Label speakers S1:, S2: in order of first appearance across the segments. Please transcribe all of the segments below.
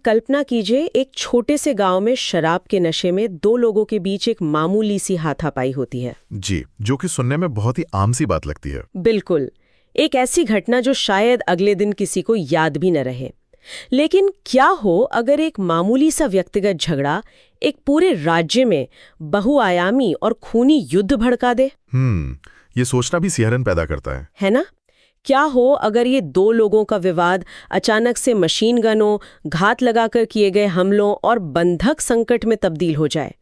S1: कल्पना कीजिए एक छोटे से गांव में शराब के नशे में दो लोगों के बीच एक मामूली सी हाथापाई होती है।
S2: जी, जो कि सुनने में बहुत ही आम सी बात लगती है।
S1: बिल्कुल, एक ऐसी घटना जो शायद अगले दिन किसी को याद भी न रहे। लेकिन क्या हो अगर एक मामूली सा व्यक्तिगत झगड़ा एक पूरे राज्य में बहुआयामी और खूनी युद्ध भड़का दे?
S2: ये सोचना भी सिहरन पैदा करता
S1: है ना? क्या हो अगर ये दो लोगों का विवाद अचानक से मशीन गनों, घात लगाकर किए गए हमलों और बंधक संकट में तब्दील हो जाए?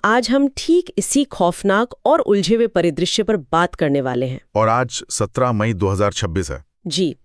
S1: आज हम ठीक इसी खौफनाक और उलझे हुए परिदृश्य पर बात करने वाले हैं।
S2: और आज 17 मई 2026 है।
S1: जी,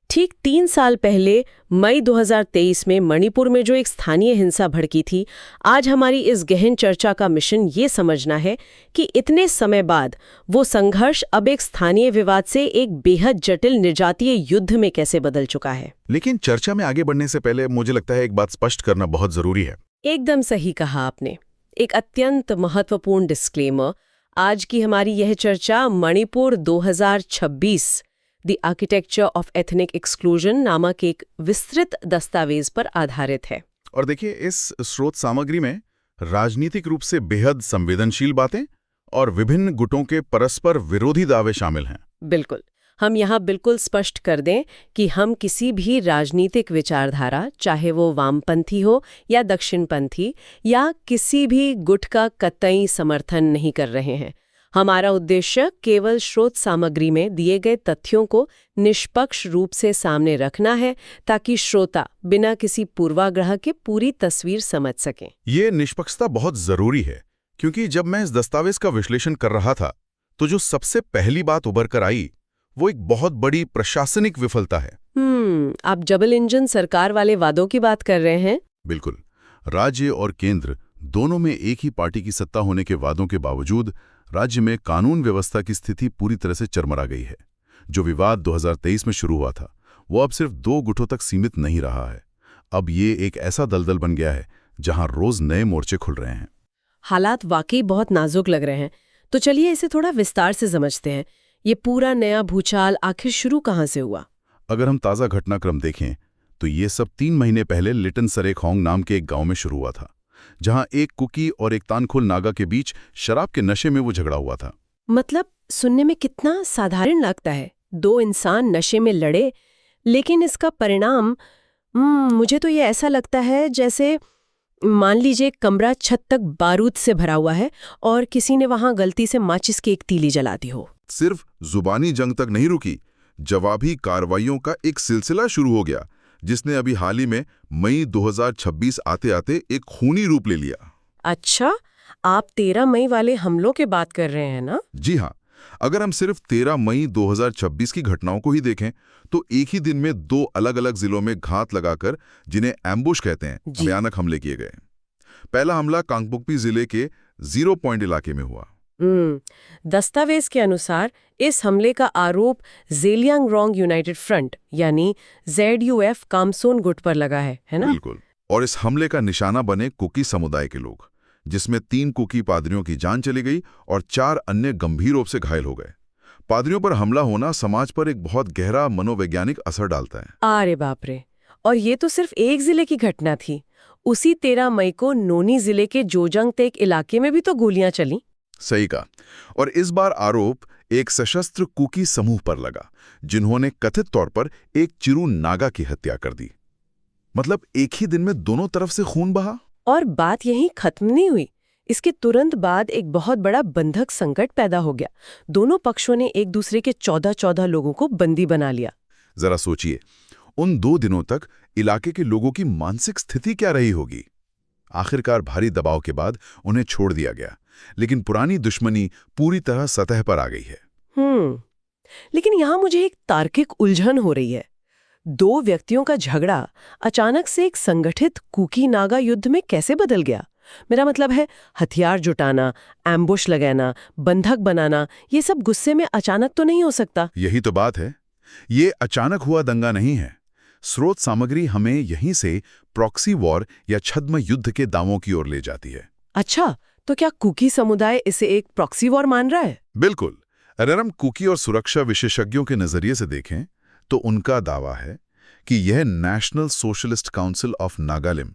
S1: ठीक 3 साल पहले मई 2023 में मणिपुर में जो एक स्थानीय हिंसा भड़की थी, आज हमारी इस गहन चर्चा का मिशन ये समझना है कि इतने समय बाद वो संघर्ष अब एक स्थानीय विवाद से एक बेहद जटिल निर्जातीय युद्ध में कैसे बदल चुका है।
S2: लेकिन चर्चा में आगे बढ़ने से पहले मुझे लगता है एक बात स्पष्ट करना बहुत जरूरी है।
S1: एकदम सही कहा आपने। एक अत्यंत महत्वपूर्ण डिस्क्लेमर। आज की हमारी यह चर्चा Manipur 2026 the architecture of ethnic exclusion नामक एक विस्तृत दस्तावेज पर आधारित है।
S2: और देखिए, इस स्रोत सामग्री में राजनीतिक रूप से बेहद संवेदनशील बातें और विभिन्न गुटों के परस्पर विरोधी दावे शामिल हैं।
S1: बिल्कुल, हम यहाँ बिल्कुल स्पष्ट कर दें कि हम किसी भी राजनीतिक विचारधारा, चाहे वो वामपंथी हो या दक्षिणपंथी, या किसी भी गुट का कतई समर्थन नहीं कर रहे हैं। हमारा उद्देश्य केवल स्रोत सामग्री में दिए गए तथ्यों को निष्पक्ष रूप से सामने रखना है, ताकि श्रोता बिना किसी पूर्वाग्रह के पूरी तस्वीर समझ सकें।
S2: ये निष्पक्षता बहुत जरूरी है, क्योंकि जब मैं इस दस्तावेज का विश्लेषण कर रहा था तो जो सबसे पहली बात उभर कर आई वो एक बहुत बड़ी प्रशासनिक विफलता है।
S1: आप डबल इंजन सरकार वाले वादों की बात कर रहे हैं?
S2: बिल्कुल। राज्य और केंद्र दोनों में एक ही पार्टी की सत्ता होने के वादों के बावजूद राज्य में कानून व्यवस्था की स्थिति पूरी तरह से चरमरा गई है। जो विवाद 2023 में शुरू हुआ था वो अब सिर्फ 2 गुटों तक सीमित नहीं रहा है। अब ये एक ऐसा दलदल बन गया है जहां रोज नए मोर्चे खुल रहे हैं।
S1: हालात वाकई बहुत नाजुक लग रहे हैं। तो चलिए इसे थोड़ा विस्तार से समझते हैं। ये पूरा नया भूचाल आखिर शुरू कहां से हुआ?
S2: अगर हम ताज़ा घटनाक्रम देखें तो ये सब 3 महीने पहले लिटन सरेखोंग नाम के एक गांव में शुरू हुआ था, जहां एक कुकी और एक तानखोल नागा के बीच शराब के नशे में वो झगड़ा हुआ था।
S1: मतलब सुनने में कितना साधारण लगता है, 2 इंसान नशे में लड़े, लेकिन इसका परिणाम मुझे तो ये ऐसा लगता है जैसे मान लीजिए कमरा छत तक बारूद से भरा हुआ है और किसी ने वहां गलती से माचिस की एक तीली जला दी हो।
S2: सिर्फ जुबानी जंग तक नहीं रुकी, जवाबी कार्रवाइयों का एक सिलसिला शुरू हो गया, जिसने अभी हाल ही में मई 2026 आते आते एक खूनी रूप ले लिया।
S1: अच्छा, आप 13 मई वाले हमलों की बात कर रहे हैं ना?
S2: जी हाँ। अगर हम सिर्फ 13 मई 2026 की घटनाओं को ही देखें तो एक ही दिन में 2 अलग-अलग जिलों में घात लगाकर, जिन्हें एम्बुश कहते हैं, भयानक हमले किए गए। पहला हमला कांगपोकपी जिले के 0 पॉइंट इलाके में हुआ।
S1: दस्तावेज के अनुसार इस हमले का आरोप ज़ेलियांगरोंग यूनाइटेड फ्रंट यानी ZUF कामसोन गुट पर लगा है ना?
S2: बिल्कुल। और इस हमले का निशाना बने कुकी समुदाय के लोग, जिसमें 3 कुकी पादरियों की जान चली गई और 4 अन्य गंभीर रूप से घायल हो गए। पादरियों पर हमला होना समाज पर एक बहुत गहरा मनोवैज्ञानिक असर डालता है।
S1: अरे बाप रे! और ये तो सिर्फ एक जिले की घटना थी। उसी 13 मई को नोनी जिले के जोजंग तेक इलाके में भी तो गोलियां चली।
S2: सही कहा। और इस बार आरोप एक सशस्त्र कुकी समूह पर लगा, जिन्होंने कथित तौर पर एक चिरू नागा की हत्या कर दी। मतलब एक ही दिन में दोनों तरफ से खून बहा।
S1: और बात यहीं खत्म नहीं हुई। इसके तुरंत बाद एक बहुत बड़ा बंधक संकट पैदा हो गया। दोनों पक्षों ने एक दूसरे के 14 लोगों को बंदी बना लिया।
S2: जरा सोचिए, उन 2 दिनों तक इलाके के लोगों की मानसिक स्थिति क्या रही होगी। आखिरकार भारी दबाव के बाद उन्हें छोड़ दिया गया, लेकिन पुरानी दुश्मनी पूरी तरह सतह पर आ गई है।
S1: लेकिन यहाँ मुझे एक तार्किक उलझन हो रही है। 2 व्यक्तियों का झगड़ा अचानक से एक संगठित कुकी नागा युद्ध में कैसे बदल गया? मेरा मतलब है, हथियार जुटाना, एम्बुश लगाना, बंधक बनाना, ये सब गुस्से में अचानक तो नहीं हो सकता।
S2: यही तो बात है। ये अचानक हुआ दंगा नहीं है। स्रोत सामग्री हमें यहीं से प्रॉक्सी वॉर या छद्म युद्ध के दावों की ओर ले जाती है।
S1: अच्छा, तो क्या कुकी समुदाय इसे एक प्रॉक्सी वॉर मान रहा है?
S2: बिल्कुल। अगर हम कुकी और सुरक्षा विशेषज्ञों के नजरिए से देखें तो उनका दावा है कि यह national socialist council of Nagaland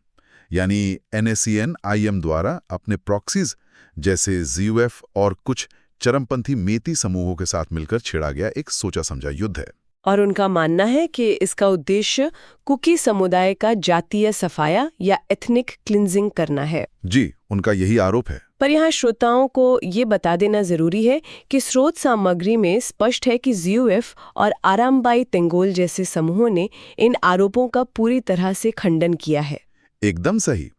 S2: यानी NACN-IM द्वारा अपने प्रॉक्सीज जैसे ZUF और कुछ चरमपंथी मेती समूहों के साथ मिलकर छेड़ा गया एक सोचा समझा युद्ध है।
S1: और उनका मानना है कि इसका उद्देश्य कुकी समुदाय का जातीय सफाया या एथनिक क्लिंजिंग करना है।
S2: जी, उनका यही आरोप है।
S1: पर यहाँ श्रोताओं को ये बता देना जरूरी है कि स्रोत सामग्री में स्पष्ट है कि ZUF और आरामबाई तेंगोल जैसे समूहों ने इन आरोपों का पूरी तरह से खंडन किया है।
S2: एकदम सही।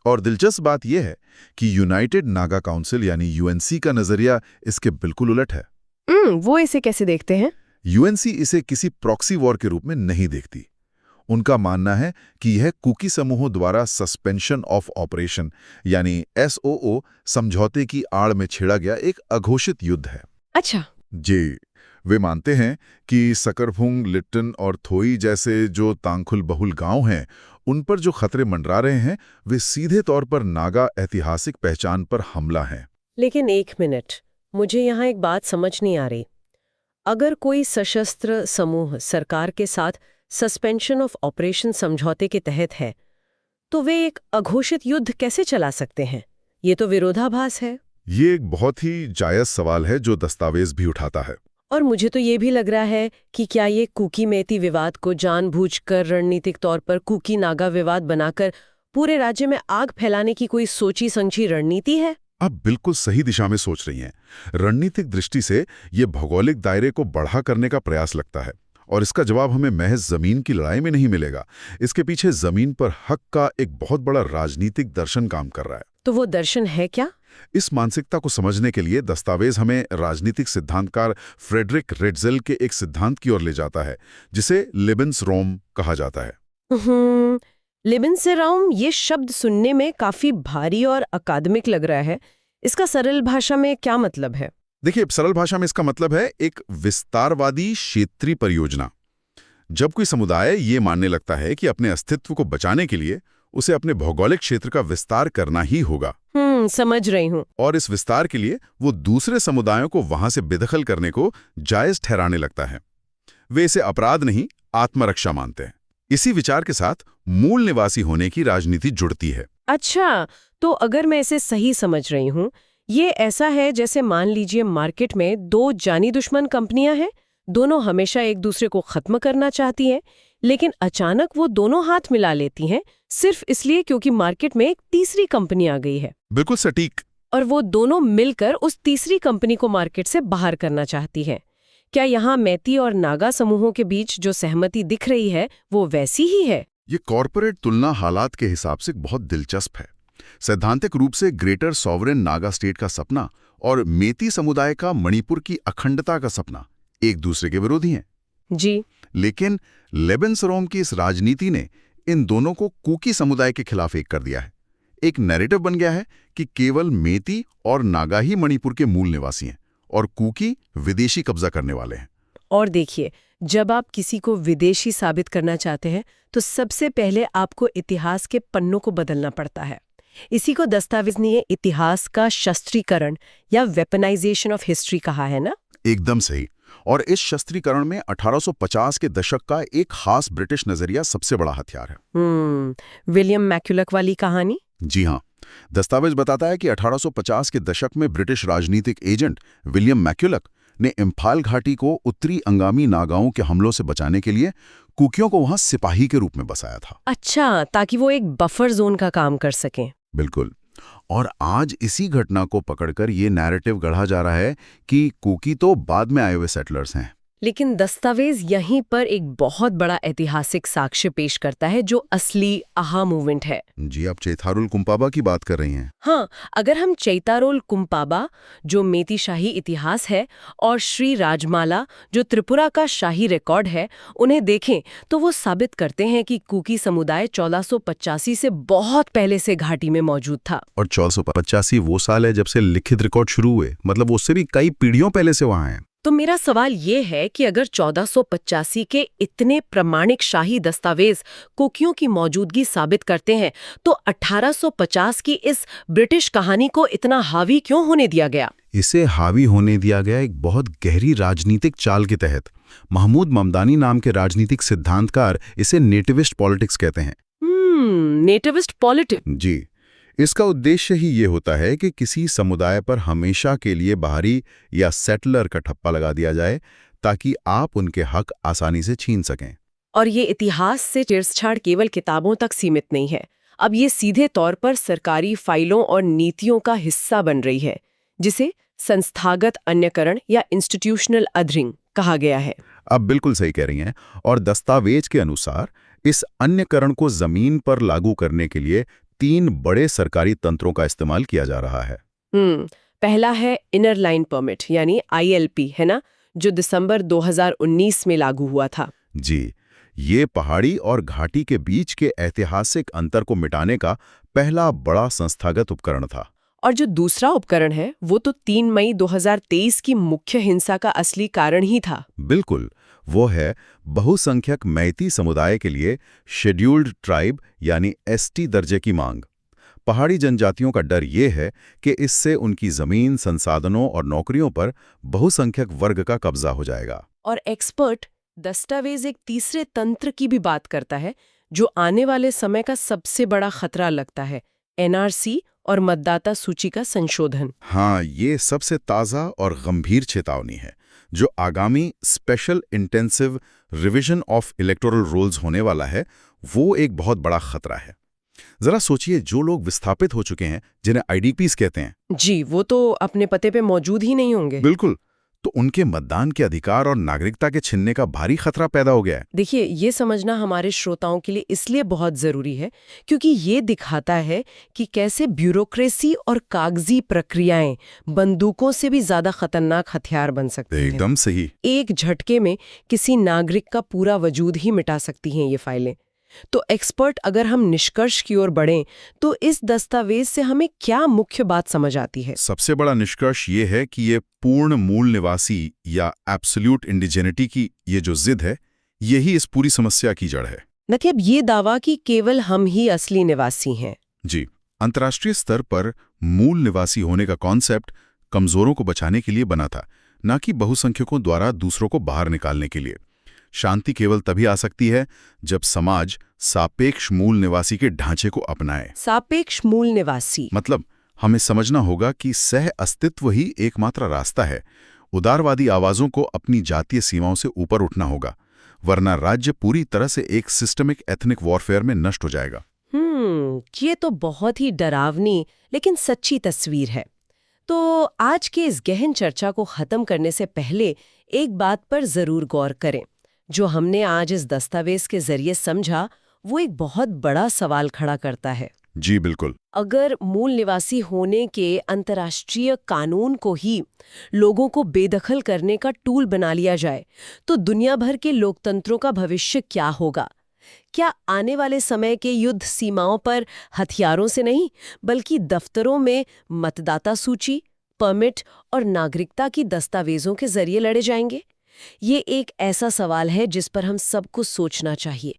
S2: और दिलचस्प बात यह है कि यूनाइटेड नागा काउंसिल यानी UNC का नजरिया इसके बिल्कुल उलट है।
S1: वो इसे कैसे देखते हैं?
S2: UNC इसे किसी प्रॉक्सी वॉर के रूप में नहीं देखती। उनका मानना है कि यह कुकी समूहों द्वारा सस्पेंशन ऑफ ऑपरेशन यानी SOO समझौते की आड़ में छेड़ा गया एक अघोषित युद्ध है।
S1: अच्छा
S2: जी, वे मानते हैं कि सकरभुंग, लिट्टन और थोई जैसे जो तांगखुल बहुल गांव हैं, उन पर जो खतरे मंडरा रहे हैं वे सीधे तौर पर नागा ऐतिहासिक पहचान पर हमला है।
S1: लेकिन एक मिनट, मुझे यहाँ एक बात समझ नहीं आ रही। अगर कोई सशस्त्र समूह सरकार के साथ सस्पेंशन ऑफ ऑपरेशन समझौते के तहत है, तो वे एक अघोषित युद्ध कैसे चला सकते हैं? ये तो विरोधाभास है।
S2: ये एक बहुत ही जायज सवाल है जो दस्तावेज भी उठाता है।
S1: और मुझे तो ये भी लग रहा है कि क्या ये कुकी मेती विवाद को जानबूझकर रणनीतिक तौर पर कुकी नागा विवाद बनाकर पूरे राज्य में आग फैलाने की कोई सोची समझी रणनीति है?
S2: आप बिल्कुल सही दिशा में सोच रही हैं। रणनीतिक दृष्टि से ये भौगोलिक दायरे को बढ़ा करने का प्रयास लगता है, और इसका जवाब हमें महज जमीन की लड़ाई में नहीं मिलेगा। इसके पीछे जमीन पर हक का एक बहुत बड़ा राजनीतिक दर्शन काम कर रहा है।
S1: तो वो दर्शन है क्या?
S2: इस मानसिकता को समझने के लिए दस्तावेज हमें राजनीतिक सिद्धांतकार फ्रेडरिक रेटजेल के एक सिद्धांत की ओर ले जाता है जिसे लेबेंसरॉम कहा जाता है।
S1: लेबेंसरॉम, ये शब्द सुनने में काफी भारी और अकादमिक लग रहा है। इसका सरल भाषा में क्या मतलब है?
S2: देखिए, सरल भाषा में इसका मतलब है एक विस्तारवादी क्षेत्रीय परियोजना। जब कोई समुदाय ये मानने लगता है कि अपने अस्तित्व को बचाने के लिए उसे अपने भौगोलिक क्षेत्र का विस्तार करना ही होगा।
S1: समझ रही हूँ।
S2: और इस विस्तार के लिए वो दूसरे समुदायों को वहां से बेदखल करने को जायज ठहराने लगता है। वे इसे अपराध नहीं, आत्मरक्षा मानते हैं। इसी विचार के साथ मूल निवासी होने की राजनीति जुड़ती है।
S1: अच्छा, तो अगर मैं इसे सही समझ रही हूँ, ये ऐसा है जैसे मान लीजिए मार्केट में दो जानी दुश्मन कंपनियां हैं, दोनों हमेशा एक दूसरे को खत्म करना चाहती हैं, लेकिन अचानक वो दोनों हाथ मिला लेती हैं सिर्फ इसलिए क्योंकि मार्केट में एक तीसरी कंपनी आ गई है।
S2: बिल्कुल सटीक।
S1: और वो दोनों मिलकर उस तीसरी कंपनी को मार्केट से बाहर करना चाहती है। क्या यहाँ मैती और नागा समूहों के बीच जो सहमति दिख रही है वो वैसी ही है?
S2: ये कॉरपोरेट तुलना हालात के हिसाब से बहुत दिलचस्प है। सैद्धांतिक रूप से ग्रेटर सॉवरेन नागा स्टेट का सपना और मेती समुदाय का मणिपुर की अखंडता का सपना एक दूसरे के विरोधी हैं।
S1: जी।
S2: लेकिन लेबेंसरॉम की इस राजनीति ने इन दोनों को कुकी समुदाय के खिलाफ एक कर दिया है। एक नैरेटिव बन गया है कि केवल मेती और नागा ही मणिपुर के मूल निवासी हैं और कुकी विदेशी कब्जा करने वाले हैं।
S1: और देखिए, जब आप किसी को विदेशी साबित करना चाहते हैं तो सबसे पहले आपको इतिहास के पन्नों को बदलना पड़ता है। इसी को दस्तावेज़ इतिहास का शस्त्रीकरण या वेपनाइजेशन ऑफ हिस्ट्री कहा है ना?
S2: एकदम सही। और इस शस्त्रीकरण में 1850 के दशक का एक खास ब्रिटिश नजरिया सबसे बड़ा हथियार है।
S1: विलियम मैक्यूलक वाली कहानी?
S2: जी हाँ। दस्तावेज बताता है कि 1850 के दशक में ब्रिटिश राजनीतिक एजेंट विलियम मैक्यूलक ने इम्फाल घाटी को उत्तरी अंगामी नागाओं के हमलों से बचाने के लिए कुकियों को वहां सिपाही के रूप में बसाया था।
S1: अच्छा, ताकि वो एक बफर जोन का काम कर सकें।
S2: बिल्कुल। और आज इसी घटना को पकड़कर ये नैरेटिव गढ़ा जा रहा है कि कुकी तो बाद में आए हुए सेटलर्स हैं।
S1: लेकिन दस्तावेज यहीं पर एक बहुत बड़ा ऐतिहासिक साक्ष्य पेश करता है जो असली आहा मूवमेंट है।
S2: जी, आप चैथारोल कुंपाबा की बात कर रही हैं।
S1: हाँ, अगर हम चैतारोल कुंपाबा जो मेती शाही इतिहास है और श्री राजमाला जो त्रिपुरा का शाही रिकॉर्ड है उन्हें देखें तो वो साबित करते हैं कि कुकी समुदाय 1485 से बहुत पहले से घाटी में मौजूद था।
S2: और 1485 वो साल है जब से लिखित रिकॉर्ड शुरू हुए, मतलब उससे भी कई पीढ़ियों पहले से वहां हैं।
S1: तो मेरा सवाल ये है कि अगर 1485 के इतने प्रमाणिक शाही दस्तावेज कुकियों की मौजूदगी साबित करते हैं तो 1850 की इस ब्रिटिश कहानी को इतना हावी क्यों होने दिया गया?
S2: इसे हावी होने दिया गया एक बहुत गहरी राजनीतिक चाल के तहत। महमूद ममदानी नाम के राजनीतिक सिद्धांतकार इसे नेटिविस्ट पॉलिटिक्स कहते हैं।
S1: Nativist politics.
S2: जी, इसका उद्देश्य ही ये होता है कि किसी समुदाय पर हमेशा के लिए बाहरी या सेटलर का ठप्पा लगा दिया जाए ताकि आप उनके हक आसानी से छीन सकें।
S1: और ये इतिहास से छेड़छाड़ केवल किताबों तक सीमित नहीं है, अब ये सीधे तौर पर सरकारी फाइलों और नीतियों का हिस्सा बन रही है, जिसे संस्थागत अन्यकरण या इंस्टीट्यूशनल अधरिंग कहा गया है।
S2: आप बिल्कुल सही कह रही हैं। और दस्तावेज के अनुसार इस अन्यकरण को जमीन पर लागू करने के लिए 3 बड़े सरकारी तंत्रों का इस्तेमाल किया जा रहा है।
S1: पहला है इनर लाइन परमिट यानी ILP, है ना, जो दिसंबर 2019 में लागू हुआ था।
S2: जी, ये पहाड़ी और घाटी के बीच के ऐतिहासिक अंतर को मिटाने का पहला बड़ा संस्थागत उपकरण था।
S1: और जो दूसरा उपकरण है वो तो 3 मई 2023 की मुख्य हिंसा का असली कारण ही था।
S2: बिल्कुल, वो है बहुसंख्यक मैती समुदाय के लिए शेड्यूल्ड ट्राइब यानी ST दर्जे की मांग। पहाड़ी जनजातियों का डर ये है कि इससे उनकी जमीन, संसाधनों और नौकरियों पर बहुसंख्यक वर्ग का कब्जा हो जाएगा।
S1: और एक्सपर्ट दस्तावेज एक तीसरे तंत्र की भी बात करता है जो आने वाले समय का सबसे बड़ा खतरा लगता है, NRC और मतदाता सूची का संशोधन।
S2: हाँ, ये सबसे ताज़ा और गंभीर चेतावनी है जो आगामी special intensive revision of electoral rolls होने वाला है। वो एक बहुत बड़ा खतरा है। जरा सोचिए, जो लोग विस्थापित हो चुके हैं, जिन्हें IDPs कहते हैं,
S1: जी, वो तो अपने पते पे मौजूद ही नहीं होंगे।
S2: बिल्कुल, तो उनके मतदान के अधिकार और नागरिकता के छिनने का भारी खतरा पैदा हो गया है।
S1: देखिए, ये समझना हमारे श्रोताओं के लिए इसलिए बहुत जरूरी है क्योंकि ये दिखाता है कि कैसे ब्यूरोक्रेसी और कागजी प्रक्रियाएं बंदूकों से भी ज्यादा खतरनाक हथियार बन सकती हैं।
S2: एकदम सही।
S1: एक झटके में किसी नागरिक का पूरा वजूद ही मिटा सकती हैं ये फाइलें। तो एक्सपर्ट, अगर हम निष्कर्ष की ओर बढ़ें तो इस दस्तावेज से हमें क्या मुख्य बात समझ आती है?
S2: सबसे बड़ा निष्कर्ष ये है कि ये पूर्ण मूल निवासी या एब्सोल्यूट इंडिजेनिटी की ये जो जिद है, यही इस पूरी समस्या की जड़ है।
S1: मतलब ये दावा कि केवल हम ही असली निवासी हैं।
S2: जी, अंतर्राष्ट्रीय स्तर पर मूल निवासी होने का कॉन्सेप्ट कमजोरों को बचाने के लिए बना था, न कि बहुसंख्यकों द्वारा दूसरों को बाहर निकालने के लिए। शांति केवल तभी आ सकती है जब समाज सापेक्ष मूल निवासी के ढांचे को अपनाए।
S1: सापेक्ष मूल निवासी
S2: मतलब हमें समझना होगा कि सह अस्तित्व ही एकमात्र रास्ता है। उदारवादी आवाजों को अपनी जातीय सीमाओं से ऊपर उठना होगा, वरना राज्य पूरी तरह से एक सिस्टमिक एथनिक वॉरफेयर में नष्ट हो जाएगा।
S1: ये तो बहुत ही डरावनी लेकिन सच्ची तस्वीर है। तो आज के इस गहन चर्चा को खत्म करने से पहले एक बात पर जरूर गौर करें। जो हमने आज इस दस्तावेज के जरिए समझा, वो एक बहुत बड़ा सवाल खड़ा करता है।
S2: जी बिल्कुल।
S1: अगर मूल निवासी होने के अंतर्राष्ट्रीय कानून को ही लोगों को बेदखल करने का टूल बना लिया जाए, तो दुनिया भर के लोकतंत्रों का भविष्य क्या होगा? क्या आने वाले समय के युद्ध सीमाओं पर हथियारों से नहीं, बल्कि दफ्तरों में मतदाता सूची, परमिट और नागरिकता की दस्तावेजों के जरिए लड़े जाएंगे? ये एक ऐसा सवाल है जिस पर हम सबको सोचना चाहिए।